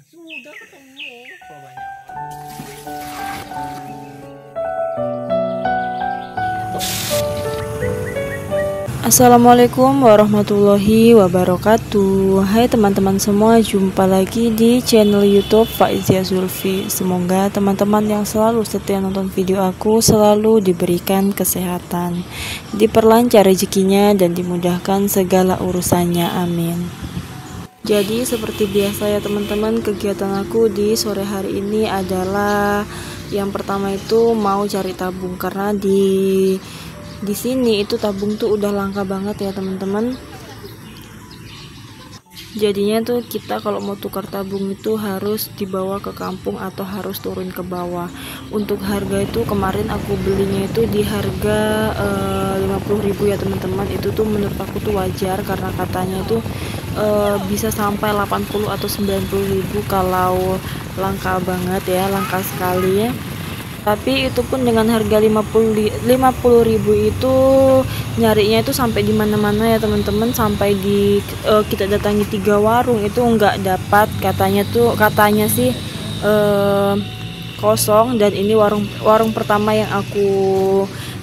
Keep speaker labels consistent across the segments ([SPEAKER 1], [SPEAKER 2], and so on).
[SPEAKER 1] Sudah ketemu. Kok banyak
[SPEAKER 2] Assalamualaikum warahmatullahi wabarakatuh. Hai teman-teman semua, jumpa lagi di channel YouTube Faizia Zulfi. Semoga teman-teman yang selalu setia nonton video aku selalu diberikan kesehatan, diperlancar rezekinya dan dimudahkan segala urusannya, amin. Jadi seperti biasa ya teman-teman, kegiatan aku di sore hari ini adalah yang pertama itu mau cari tabung, karena di sini itu tabung tuh udah langka banget ya teman-teman. Jadinya tuh kita kalau mau tukar tabung itu harus dibawa ke kampung atau harus turun ke bawah. Untuk harga itu kemarin aku belinya itu di harga 50.000 ya teman-teman. Itu tuh menurut aku tuh wajar, karena katanya itu bisa sampai 80 atau 90.000 kalau langka banget ya, langka sekali ya. Tapi itu pun dengan harga 50.000 itu nyarinya itu sampai di mana-mana ya teman-teman, sampai kita datangi 3 warung itu nggak dapat, katanya sih kosong. Dan ini warung pertama yang aku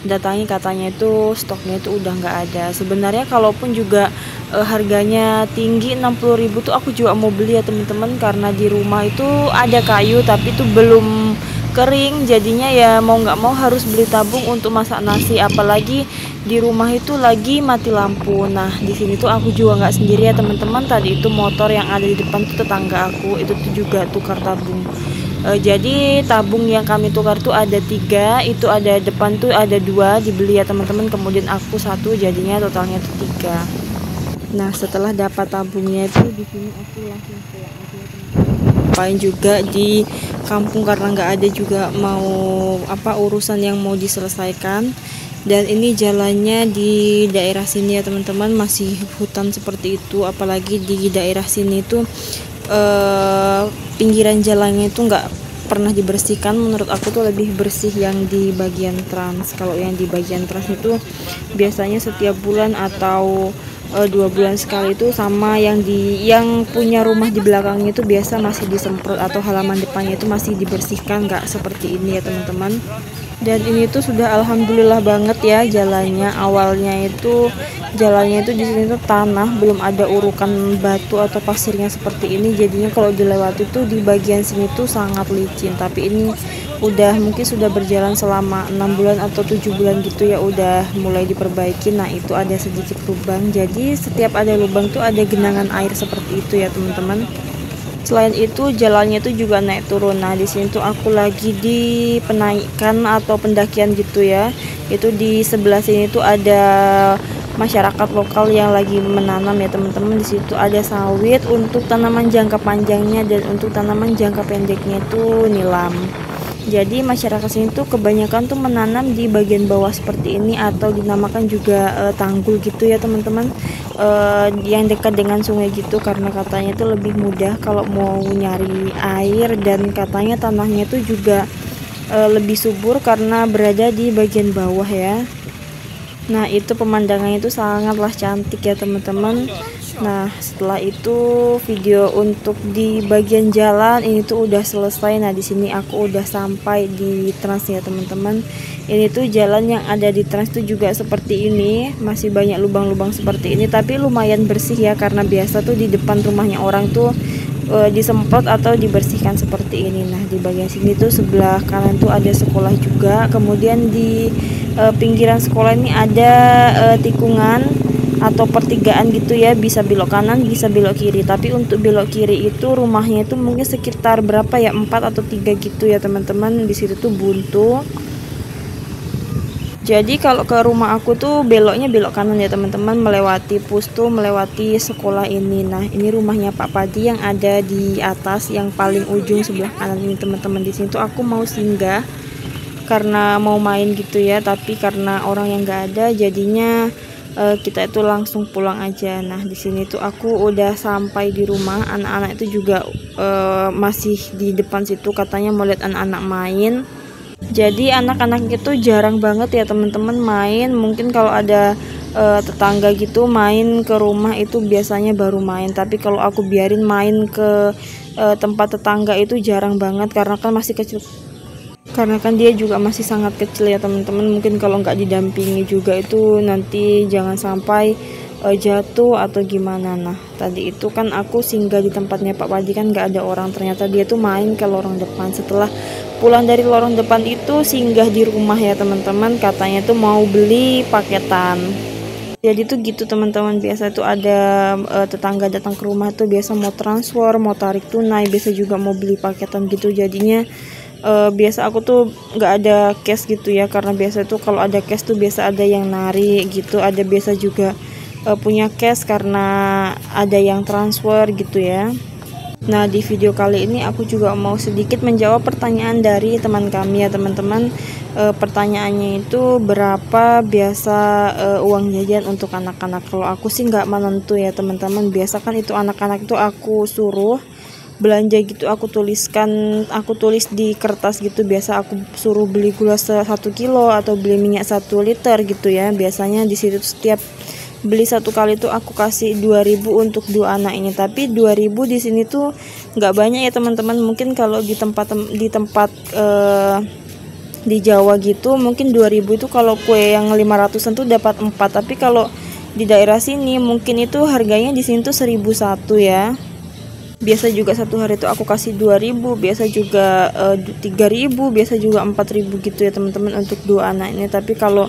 [SPEAKER 2] datangi, katanya itu stoknya itu udah nggak ada. Sebenarnya kalaupun juga harganya tinggi 60.000 tuh aku juga mau beli ya teman-teman, karena di rumah itu ada kayu tapi itu belum kering, jadinya ya mau nggak mau harus beli tabung untuk masak nasi, apalagi di rumah itu lagi mati lampu. Nah di sini tuh aku juga nggak sendiri ya teman-teman, tadi itu motor yang ada di depan tuh tetangga aku itu tuh juga tukar tabung. Jadi tabung yang kami tukar tuh ada 3, itu ada depan tuh ada 2 dibeli ya teman-teman, kemudian aku 1, jadinya totalnya tuh 3. Nah setelah dapat tabungnya itu di sini aku langsung pulang aja ya teman-teman. Ngapain juga di kampung karena nggak ada juga mau urusan yang mau diselesaikan. Dan ini jalannya di daerah sini ya teman-teman, masih hutan seperti itu, apalagi di daerah sini tuh pinggiran jalannya itu nggak pernah dibersihkan. Menurut aku tuh lebih bersih yang di bagian trans. Kalau yang di bagian trans itu biasanya setiap bulan atau 2 bulan sekali itu, sama yang punya rumah di belakangnya itu biasa masih disemprot atau halaman depannya itu masih dibersihkan, nggak seperti ini ya teman-teman. Dan ini tuh sudah alhamdulillah banget ya jalannya. Awalnya itu jalannya itu di sini tuh tanah, belum ada urukan batu atau pasirnya seperti ini, jadinya kalau dilewati tuh di bagian sini tuh sangat licin. Tapi ini mungkin sudah berjalan selama 6 bulan atau 7 bulan gitu ya, udah mulai diperbaiki. Nah itu ada sedikit lubang, jadi setiap ada lubang tuh ada genangan air seperti itu ya teman-teman. Selain itu jalannya itu juga naik turun. Nah di sini tuh aku lagi di penaikan atau pendakian gitu ya. Itu di sebelah sini tuh ada masyarakat lokal yang lagi menanam ya teman-teman. Di situ ada sawit untuk tanaman jangka panjangnya, dan untuk tanaman jangka pendeknya itu nilam. Jadi masyarakat sini tuh kebanyakan tuh menanam di bagian bawah seperti ini, atau dinamakan juga tanggul gitu ya teman-teman, yang dekat dengan sungai gitu, karena katanya itu lebih mudah kalau mau nyari air, dan katanya tanahnya itu juga lebih subur karena berada di bagian bawah ya. Nah itu pemandangannya itu sangatlah cantik ya teman-teman. Nah setelah itu video untuk di bagian jalan ini tuh udah selesai. Nah di sini aku udah sampai di trans ya teman-teman. Ini tuh jalan yang ada di trans tuh juga seperti ini, masih banyak lubang-lubang seperti ini, tapi lumayan bersih ya, karena biasa tuh di depan rumahnya orang tuh disemprot atau dibersihkan seperti ini. Nah di bagian sini tuh sebelah kanan tuh ada sekolah juga, kemudian di pinggiran sekolah ini ada tikungan atau pertigaan gitu ya, bisa belok kanan bisa belok kiri. Tapi untuk belok kiri itu rumahnya itu mungkin sekitar berapa ya, 4 atau 3 gitu ya teman-teman. Di situ tuh buntu. Jadi kalau ke rumah aku tuh beloknya belok kanan ya teman-teman, melewati pustu, melewati sekolah ini. Nah ini rumahnya Pak Padi yang ada di atas yang paling ujung sebelah kanan ini teman-teman. Di sini tuh aku mau singgah karena mau main gitu ya, tapi karena orang yang nggak ada jadinya kita itu langsung pulang aja. Nah di sini tuh aku udah sampai di rumah. Anak-anak itu juga masih di depan situ, katanya mau lihat anak-anak main. Jadi anak-anak itu jarang banget ya teman-teman main. Mungkin kalau ada tetangga gitu main ke rumah itu biasanya baru main, tapi kalau aku biarin main ke tempat tetangga itu jarang banget karena kan masih kecil, karena kan dia juga masih sangat kecil ya teman-teman. Mungkin kalau nggak didampingi juga itu nanti jangan sampai jatuh atau gimana. Nah tadi itu kan aku singgah di tempatnya Pak Padi, kan nggak ada orang, ternyata dia tuh main ke lorong depan. Setelah pulang dari lorong depan itu singgah di rumah ya teman-teman, katanya tuh mau beli paketan. Jadi tuh gitu teman-teman, biasa tuh ada tetangga datang ke rumah tuh biasa mau transfer, mau tarik tunai, biasa juga mau beli paketan gitu. Jadinya biasa aku tuh nggak ada cash gitu ya, karena biasa tuh kalau ada cash tuh biasa ada yang narik gitu, ada biasa juga punya cash karena ada yang transfer gitu ya. Nah di video kali ini aku juga mau sedikit menjawab pertanyaan dari teman kami ya teman-teman. Pertanyaannya itu berapa biasa uang jajan untuk anak-anak. Kalau aku sih nggak menentu ya teman-teman, biasa kan itu anak-anak itu aku suruh belanja gitu, aku tulis di kertas gitu. Biasa aku suruh beli gula 1 kilo atau beli minyak 1 liter gitu ya. Biasanya di situ setiap beli 1 kali tuh aku kasih 2.000 untuk 2 anak ini. Tapi 2.000 di sini tuh nggak banyak ya teman-teman. Mungkin kalau di tempat di Jawa gitu mungkin 2.000 itu kalau kue yang 500-an tuh dapat 4. Tapi kalau di daerah sini mungkin itu harganya di sini tuh 1.001 ya. Biasa juga satu hari itu aku kasih 2.000, biasa juga 3.000, biasa juga 4.000 gitu ya teman-teman untuk 2 anak ini. Tapi kalau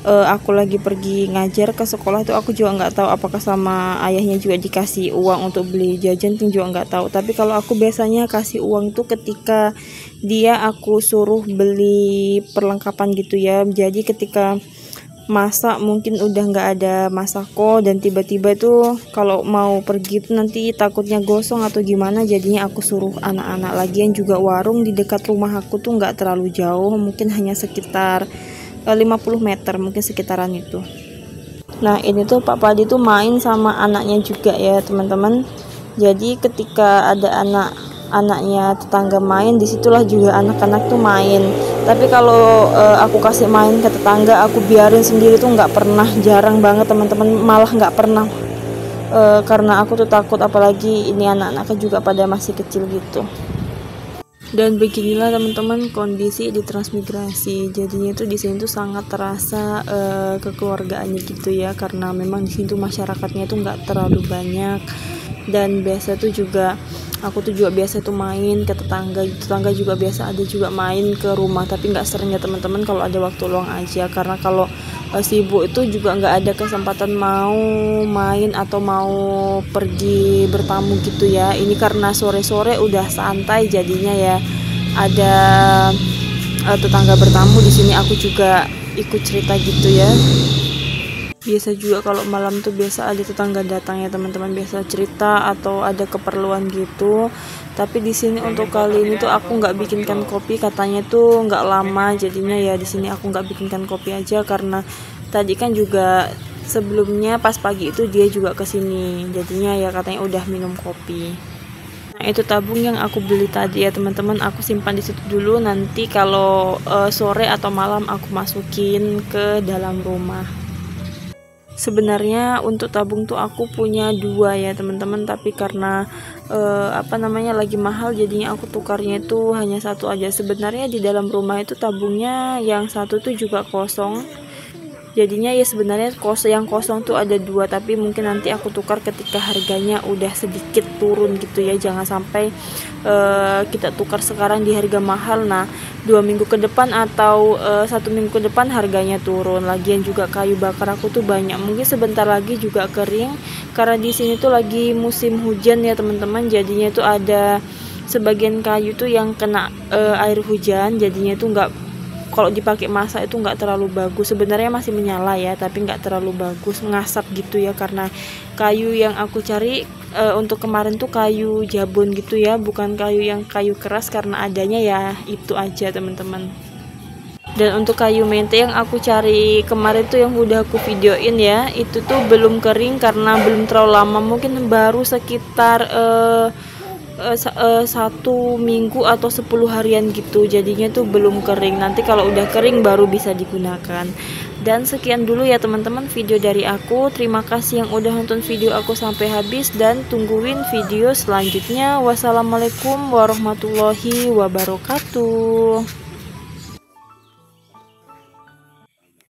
[SPEAKER 2] aku lagi pergi ngajar ke sekolah tuh aku juga nggak tahu apakah sama ayahnya juga dikasih uang untuk beli jajan tuh juga nggak tahu. Tapi kalau aku biasanya kasih uang tuh ketika dia aku suruh beli perlengkapan gitu ya. Jadi ketika masak mungkin udah nggak ada masako dan tiba-tiba tuh kalau mau pergi tuh nanti takutnya gosong atau gimana, jadinya aku suruh anak-anak. Lagian juga warung di dekat rumah aku tuh nggak terlalu jauh, mungkin hanya sekitar 50 meter mungkin sekitaran itu. Nah ini tuh Pak Padi tuh main sama anaknya juga ya teman-teman. Jadi ketika ada anaknya tetangga main, disitulah juga anak-anak tuh main. Tapi kalau aku kasih main ke tetangga, aku biarin sendiri tuh nggak pernah, jarang banget teman-teman, malah nggak pernah. Karena aku tuh takut, apalagi ini anak-anaknya juga pada masih kecil gitu. Dan beginilah teman-teman kondisi di transmigrasi. Jadinya tuh di sini tuh sangat terasa kekeluargaannya gitu ya, karena memang di sini tuh masyarakatnya tuh nggak terlalu banyak. Dan biasa tuh juga aku tuh juga biasa tuh main ke tetangga juga biasa ada juga main ke rumah, tapi nggak sering ya teman-teman, kalau ada waktu luang aja. Karena kalau sibuk itu juga nggak ada kesempatan mau main atau mau pergi bertamu gitu ya. Ini karena sore-sore udah santai, jadinya ya ada tetangga bertamu di sini, aku juga ikut cerita gitu ya. Biasa juga kalau malam tuh biasa ada tetangga datang ya teman-teman, biasa cerita atau ada keperluan gitu. Tapi di sini untuk kali ini tuh aku nggak bikinkan kopi, katanya tuh nggak lama, jadinya ya di sini aku nggak bikinkan kopi aja. Karena tadi kan juga sebelumnya pas pagi itu dia juga kesini, jadinya ya katanya udah minum kopi. Nah itu tabung yang aku beli tadi ya teman-teman, aku simpan di situ dulu, nanti kalau sore atau malam aku masukin ke dalam rumah. Sebenarnya untuk tabung tuh aku punya 2 ya teman-teman, tapi karena lagi mahal, jadinya aku tukarnya itu hanya 1 aja. Sebenarnya di dalam rumah itu tabungnya yang 1 tuh juga kosong, jadinya ya sebenarnya yang kosong tuh ada 2, tapi mungkin nanti aku tukar ketika harganya udah sedikit turun gitu ya. Jangan sampai kita tukar sekarang di harga mahal, nah 2 minggu ke depan atau 1 minggu ke depan harganya turun. Lagian juga kayu bakar aku tuh banyak, mungkin sebentar lagi juga kering karena di sini tuh lagi musim hujan ya teman-teman. Jadinya tuh ada sebagian kayu tuh yang kena air hujan, jadinya tuh nggak, kalau dipakai masak itu nggak terlalu bagus. Sebenarnya masih menyala ya, tapi nggak terlalu bagus, ngasap gitu ya. Karena kayu yang aku cari untuk kemarin tuh kayu jabon gitu ya, bukan kayu keras, karena adanya ya itu aja teman-teman. Dan untuk kayu mente yang aku cari kemarin tuh yang udah aku videoin ya, itu tuh belum kering karena belum terlalu lama, mungkin baru sekitar 1 minggu atau 10 harian gitu, jadinya tuh belum kering. Nanti kalau udah kering baru bisa digunakan. Dan sekian dulu ya teman-teman video dari aku. Terima kasih yang udah nonton video aku sampai habis, dan tungguin video selanjutnya. Wassalamualaikum warahmatullahi wabarakatuh.